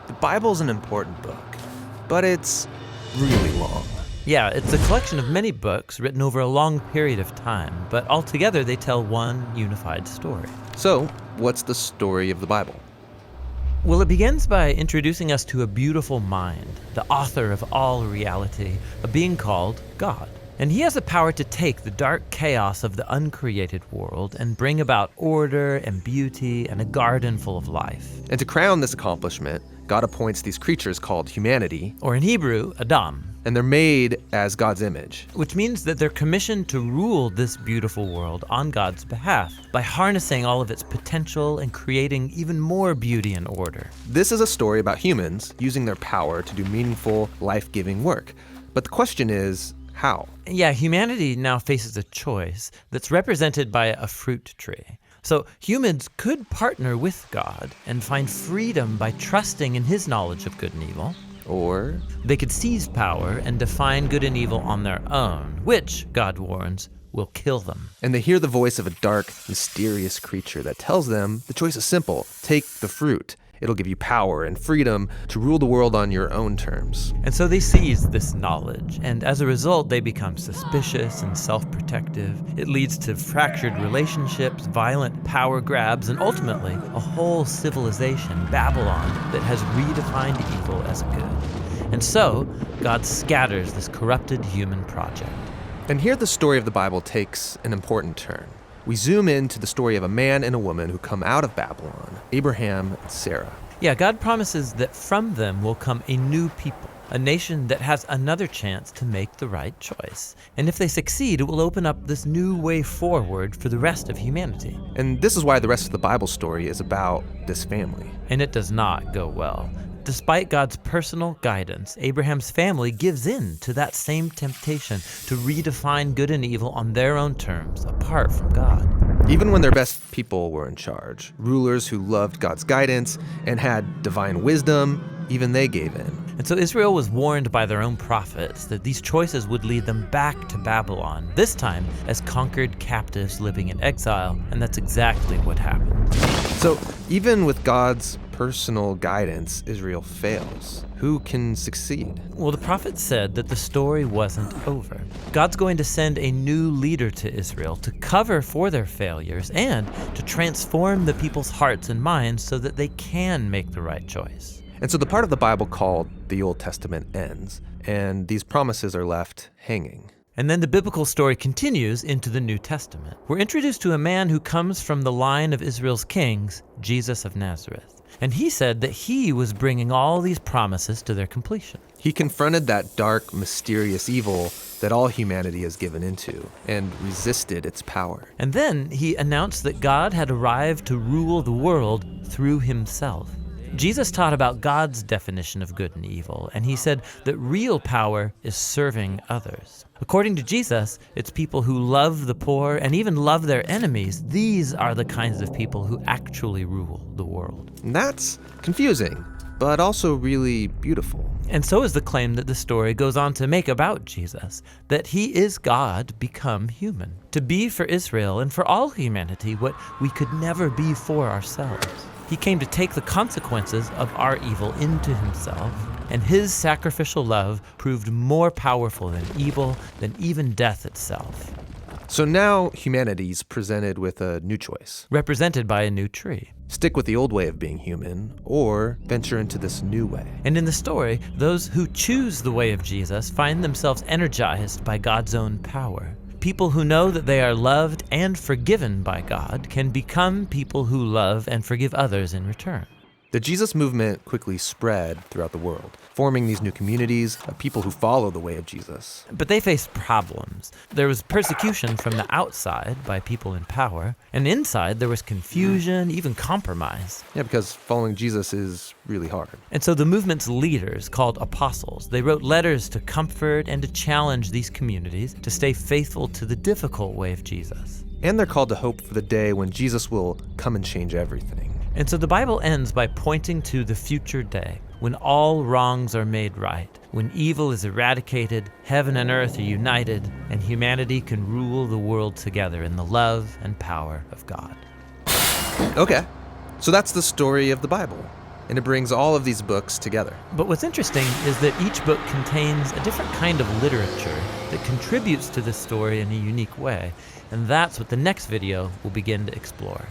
The Bible's an important book, but it's really long. Yeah, it's a collection of many books written over a long period of time, but altogether they tell one unified story. So, what's the story of the Bible? Well, it begins by introducing us to a beautiful mind, the author of all reality, a being called God. And he has the power to take the dark chaos of the uncreated world and bring about order and beauty and a garden full of life. And to crown this accomplishment, God appoints these creatures called humanity, Or in Hebrew, Adam. and they're made as God's image. Which means that they're commissioned to rule this beautiful world on God's behalf by harnessing all of its potential and creating even more beauty and order. This is a story about humans using their power to do meaningful, life-giving work. But the question is, how? Yeah, humanity now faces a choice that's represented by a fruit tree. So humans could partner with God and find freedom by trusting in his knowledge of good and evil. Or They could seize power and define good and evil on their own, which, God warns, will kill them. and they hear the voice of a dark, mysterious creature that tells them the choice is simple. Take the fruit. It'll give you power and freedom to rule the world on your own terms. And so they seize this knowledge, and as a result, they become suspicious and self-protective. It leads to fractured relationships, violent power grabs, and ultimately, a whole civilization, Babylon, that has redefined evil as good. And so, God scatters this corrupted human project. And here the story of the Bible takes an important turn. We zoom into the story of a man and a woman who come out of Babylon, Abraham and Sarah. Yeah, God promises that from them will come a new people, a nation that has another chance to make the right choice. And if they succeed, it will open up this new way forward for the rest of humanity. And this is why the rest of the Bible story is about this family. And it does not go well. Despite God's personal guidance, Abraham's family gives in to that same temptation to redefine good and evil on their own terms, apart from God. Even when their best people were in charge, rulers who loved God's guidance and had divine wisdom, even they gave in. And so Israel was warned by their own prophets that these choices would lead them back to Babylon, this time as conquered captives living in exile, and that's exactly what happened. So even with God's personal guidance, Israel fails. Who can succeed? Well, the prophet said that the story wasn't over. God's going to send a new leader to Israel to cover for their failures and to transform the people's hearts and minds so that they can make the right choice. And so the part of the Bible called the Old Testament ends, and these promises are left hanging. And then the biblical story continues into the New Testament. We're introduced to a man who comes from the line of Israel's kings, Jesus of Nazareth. And he said that he was bringing all these promises to their completion. He confronted that dark, mysterious evil that all humanity has given into and resisted its power. And then he announced that God had arrived to rule the world through himself. Jesus taught about God's definition of good and evil, and he said that real power is serving others. According to Jesus, it's people who love the poor and even love their enemies. These are the kinds of people who actually rule the world. And that's confusing, but also really beautiful. And so is the claim that the story goes on to make about Jesus, that he is God become human, to be for Israel and for all humanity what we could never be for ourselves. He came to take the consequences of our evil into himself, and his sacrificial love proved more powerful than evil, than even death itself. So now humanity's presented with a new choice. Represented by a new tree. Stick with the old way of being human, or venture into this new way. And in the story, those who choose the way of Jesus find themselves energized by God's own power. People who know that they are loved and forgiven by God can become people who love and forgive others in return. The Jesus movement quickly spread throughout the world, forming these new communities of people who follow the way of Jesus. But they faced problems. There was persecution from the outside by people in power, and inside there was confusion, even compromise. Yeah, because following Jesus is really hard. And so the movement's leaders, called apostles, they wrote letters to comfort and to challenge these communities to stay faithful to the difficult way of Jesus. And they're called to hope for the day when Jesus will come and change everything. And so the Bible ends by pointing to the future day, when all wrongs are made right, when evil is eradicated, heaven and earth are united, and humanity can rule the world together in the love and power of God. Okay, so that's the story of the Bible. and it brings all of these books together. But what's interesting is that each book contains a different kind of literature that contributes to this story in a unique way, and that's what the next video will begin to explore.